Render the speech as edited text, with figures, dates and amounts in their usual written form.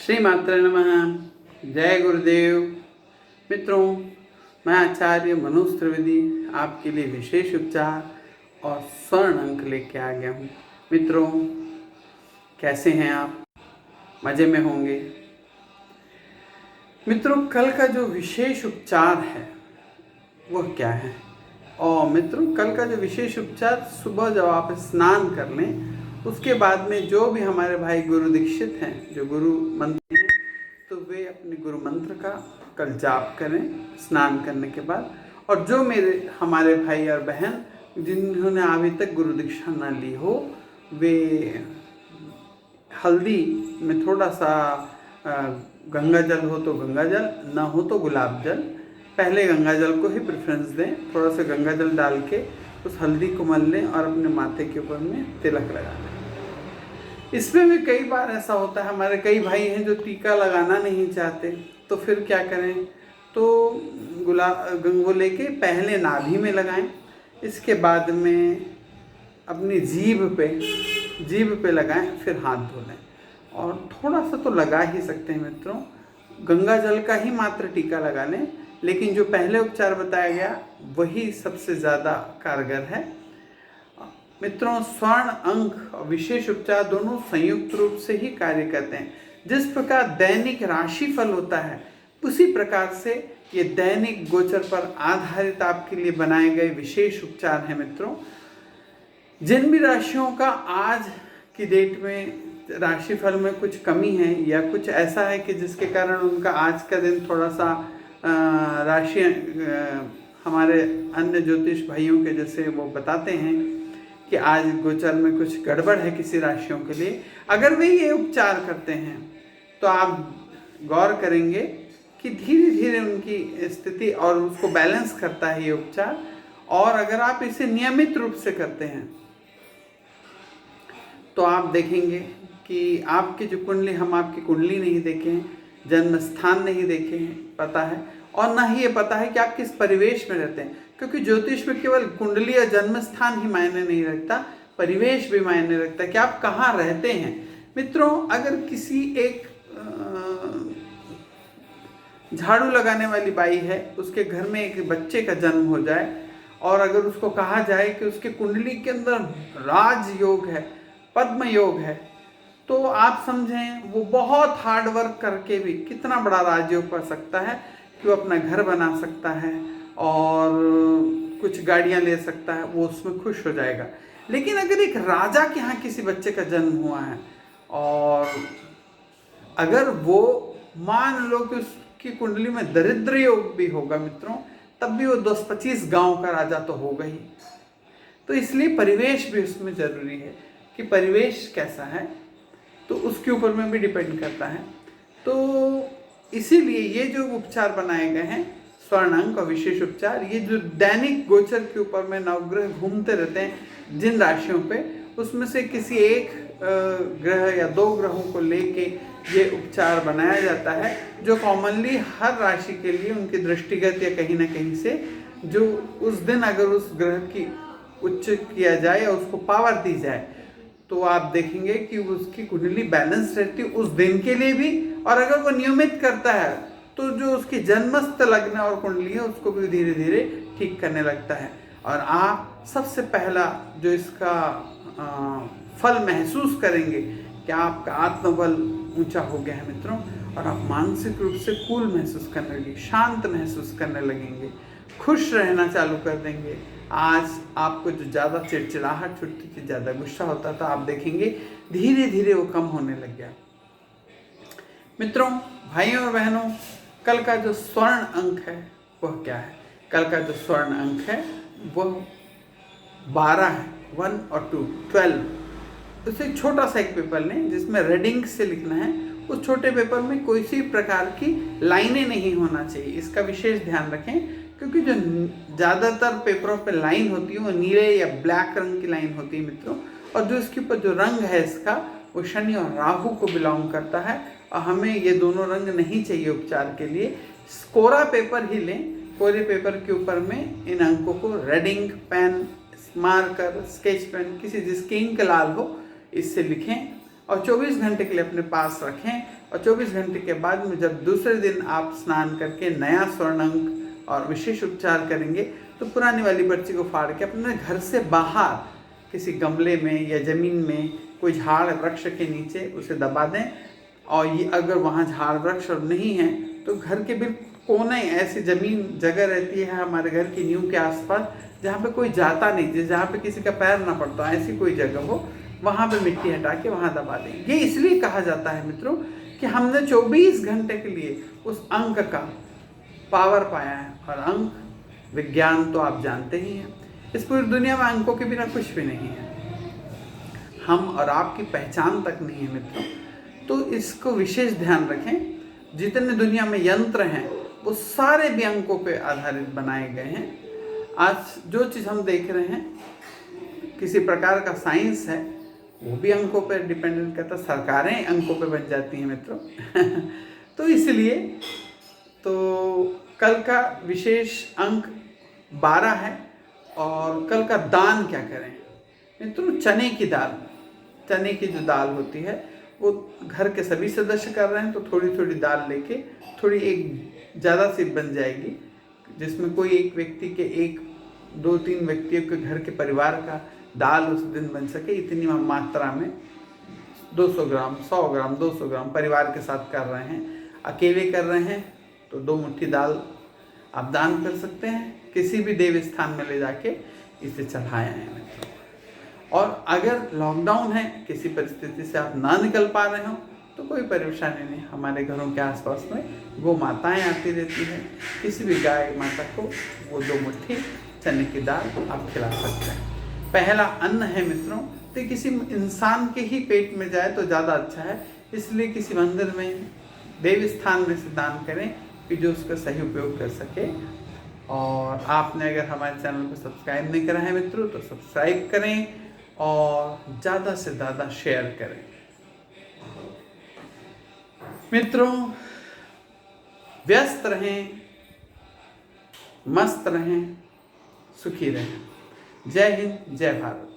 श्री मात्र नमः। जय गुरुदेव। मित्रों, मैं आचार्य मनोज त्रिवेदी आपके लिए विशेष उपचार और स्वर्ण अंक लेके आ गया हूँ। मित्रों, कैसे हैं आप? मज़े में होंगे। मित्रों, कल का जो विशेष उपचार है वह क्या है? और मित्रों, कल का जो विशेष उपचार, सुबह जब आप स्नान कर लें उसके बाद में जो भी हमारे भाई गुरु दीक्षित हैं, जो गुरु मंत्र हैं, तो वे अपने गुरु मंत्र का कल जाप करें स्नान करने के बाद। और जो हमारे भाई और बहन जिन्होंने अभी तक गुरु दीक्षा ना ली हो, वे हल्दी में थोड़ा सा गंगा जल हो तो गंगा जल, ना हो तो गुलाब जल, पहले गंगा जल को ही प्रेफरेंस दें। थोड़ा सा गंगा जल डाल के उस हल्दी को मल लें और अपने माथे के ऊपर में तिलक लगा लें। इसमें भी कई बार ऐसा होता है, हमारे कई भाई हैं जो टीका लगाना नहीं चाहते, तो फिर क्या करें? तो वो लेके पहले नाभि में लगाएं, इसके बाद में अपनी जीभ पे लगाएं, फिर हाथ धो लें। और थोड़ा सा तो लगा ही सकते हैं मित्रों, गंगा जल का ही मात्र टीका लगा लें, लेकिन जो पहले उपचार बताया गया वही सबसे ज़्यादा कारगर है। मित्रों, स्वर्ण अंक और विशेष उपचार दोनों संयुक्त रूप से ही कार्य करते हैं। जिस प्रकार दैनिक राशिफल होता है, उसी प्रकार से ये दैनिक गोचर पर आधारित आपके लिए बनाए गए विशेष उपचार हैं। मित्रों, जिन भी राशियों का आज की डेट में राशिफल में कुछ कमी है या कुछ ऐसा है कि जिसके कारण उनका आज का दिन थोड़ा सा राशि हमारे अन्य ज्योतिष भाइयों के जैसे वो बताते हैं कि आज गोचर में कुछ गड़बड़ है किसी राशियों के लिए, अगर वे ये उपचार करते हैं तो आप गौर करेंगे कि धीरे धीरे उनकी स्थिति और उसको बैलेंस करता है ये उपचार। और अगर आप इसे नियमित रूप से करते हैं तो आप देखेंगे कि आपकी जो कुंडली, हम आपकी कुंडली नहीं देखे हैं, जन्म स्थान नहीं देखे हैं, पता है, और ना ही ये पता है कि आप किस परिवेश में रहते हैं, क्योंकि ज्योतिष में केवल कुंडली या जन्म स्थान ही मायने नहीं रखता, परिवेश भी मायने रखता है कि आप कहाँ रहते हैं। मित्रों, अगर किसी एक झाड़ू लगाने वाली बाई है, उसके घर में एक बच्चे का जन्म हो जाए और अगर उसको कहा जाए कि उसके कुंडली के अंदर राज योग है, पद्म योग है, तो आप समझें वो बहुत हार्ड वर्क करके भी कितना बड़ा राजयोग कर सकता है कि वो अपना घर बना सकता है और कुछ गाड़ियां ले सकता है, वो उसमें खुश हो जाएगा। लेकिन अगर एक राजा के यहाँ किसी बच्चे का जन्म हुआ है और अगर वो मान लो कि उसकी कुंडली में दरिद्र योग भी होगा मित्रों, तब भी वो 10-25 गांव का राजा तो होगा ही। तो इसलिए परिवेश भी उसमें जरूरी है कि परिवेश कैसा है, तो उसके ऊपर में भी डिपेंड करता है। तो इसीलिए ये जो उपचार बनाए गए हैं, स्वर्ण अंक और विशेष उपचार, ये जो दैनिक गोचर के ऊपर में नवग्रह घूमते रहते हैं जिन राशियों पे, उसमें से किसी एक ग्रह या 2 ग्रहों को लेके ये उपचार बनाया जाता है, जो कॉमनली हर राशि के लिए उनकी दृष्टिगत या कहीं ना कहीं से जो उस दिन अगर उस ग्रह की उच्च किया जाए या उसको पावर दी जाए, तो आप देखेंगे कि उसकी कुंडली बैलेंस रहती है उस दिन के लिए भी। और अगर वो नियमित करता है तो जो उसकी जन्मस्थ लग्न और कुंडली है उसको भी धीरे धीरे ठीक करने लगता है। और आप सबसे पहला जो इसका फल महसूस करेंगे कि आपका आत्मबल ऊंचा हो गया है मित्रों, और आप मानसिक रूप से कूल महसूस करने लगेंगे, शांत महसूस करने लगेंगे, खुश रहना चालू कर देंगे। आज आपको जो ज़्यादा चिड़चिड़ाहट होती थी, ज़्यादा गुस्सा होता था, आप देखेंगे धीरे धीरे वो कम होने लग गया। मित्रों, भाइयों और बहनों, कल का जो स्वर्ण अंक है वह क्या है? कल का जो स्वर्ण अंक है वह 12 है, 1 और 2, 12। उससे छोटा सा एक पेपर लें जिसमें रेडिंग से लिखना है। उस छोटे पेपर में कोई सी प्रकार की लाइनें नहीं होना चाहिए, इसका विशेष ध्यान रखें, क्योंकि जो ज़्यादातर पेपरों पे लाइन होती है वो नीले या ब्लैक रंग की लाइन होती है मित्रों, और जो इसके ऊपर जो रंग है इसका, वो शनि और राहु को बिलोंग करता है, और हमें ये दोनों रंग नहीं चाहिए उपचार के लिए। कोरा पेपर ही लें, कोरे पेपर के ऊपर में इन अंकों को रेडिंग पेन, मार्कर, स्केच पेन, किसी जिसकी इंक लाल हो, इससे लिखें और 24 घंटे के लिए अपने पास रखें। और 24 घंटे के बाद में जब दूसरे दिन आप स्नान करके नया स्वर्ण अंक और विशेष उपचार करेंगे तो पुरानी वाली पर्ची को फाड़ के अपने घर से बाहर किसी गमले में या ज़मीन में कोई झाड़ वृक्ष के नीचे उसे दबा दें। और ये अगर वहाँ झाड़ वृक्ष और नहीं है तो घर के बिल्कुल कोने ऐसी ज़मीन जगह रहती है हमारे घर की नींव के आसपास जहाँ पे कोई जाता नहीं, जहाँ पे किसी का पैर ना पड़ता, ऐसी कोई जगह हो, वहाँ पे मिट्टी हटा के वहाँ दबा दें। ये इसलिए कहा जाता है मित्रों कि हमने 24 घंटे के लिए उस अंक का पावर पाया है। और अंक विज्ञान तो आप जानते ही हैं, इस पूरी दुनिया में अंकों के बिना कुछ भी नहीं है, हम और आपकी पहचान तक नहीं है मित्रों। तो इसको विशेष ध्यान रखें, जितने दुनिया में यंत्र हैं वो सारे भी अंकों पे आधारित बनाए गए हैं। आज जो चीज़ हम देख रहे हैं किसी प्रकार का साइंस है वो भी अंकों पे डिपेंडेंट करता, सरकारें अंकों पे बन जाती हैं मित्रों। तो इसलिए तो कल का विशेष अंक 12 है। और कल का दान क्या करें मित्रों? चने की दाल, चने की जो दाल होती है वो घर के सभी सदस्य कर रहे हैं तो थोड़ी थोड़ी दाल लेके, थोड़ी एक ज़्यादा सी बन जाएगी जिसमें कोई एक व्यक्ति के 1-2-3 व्यक्तियों के घर के परिवार का दाल उस दिन बन सके, इतनी मात्रा में 200 ग्राम, 100 ग्राम, 200 ग्राम परिवार के साथ कर रहे हैं। अकेले कर रहे हैं तो 2 मुट्ठी दाल आप दान कर सकते हैं, किसी भी देव स्थान में ले जाके इसे चढ़ाए हैं। और अगर लॉकडाउन है, किसी परिस्थिति से आप ना निकल पा रहे हो तो कोई परेशानी नहीं, हमारे घरों के आसपास में गौ माताएँ आती रहती हैं, किसी भी गाय माता को वो 2 मुट्ठी चने की दाल आप खिला सकते हैं। पहला अन्न है मित्रों, तो किसी इंसान के ही पेट में जाए तो ज़्यादा अच्छा है, इसलिए किसी मंदिर में, देव स्थान में से दान करें कि जो उसका सही उपयोग कर सके। और आपने अगर हमारे चैनल को सब्सक्राइब नहीं करा है मित्रों तो सब्सक्राइब करें और ज़्यादा से ज़्यादा शेयर करें। मित्रों, व्यस्त रहें, मस्त रहें, सुखी रहें। जय हिंद, जय भारत।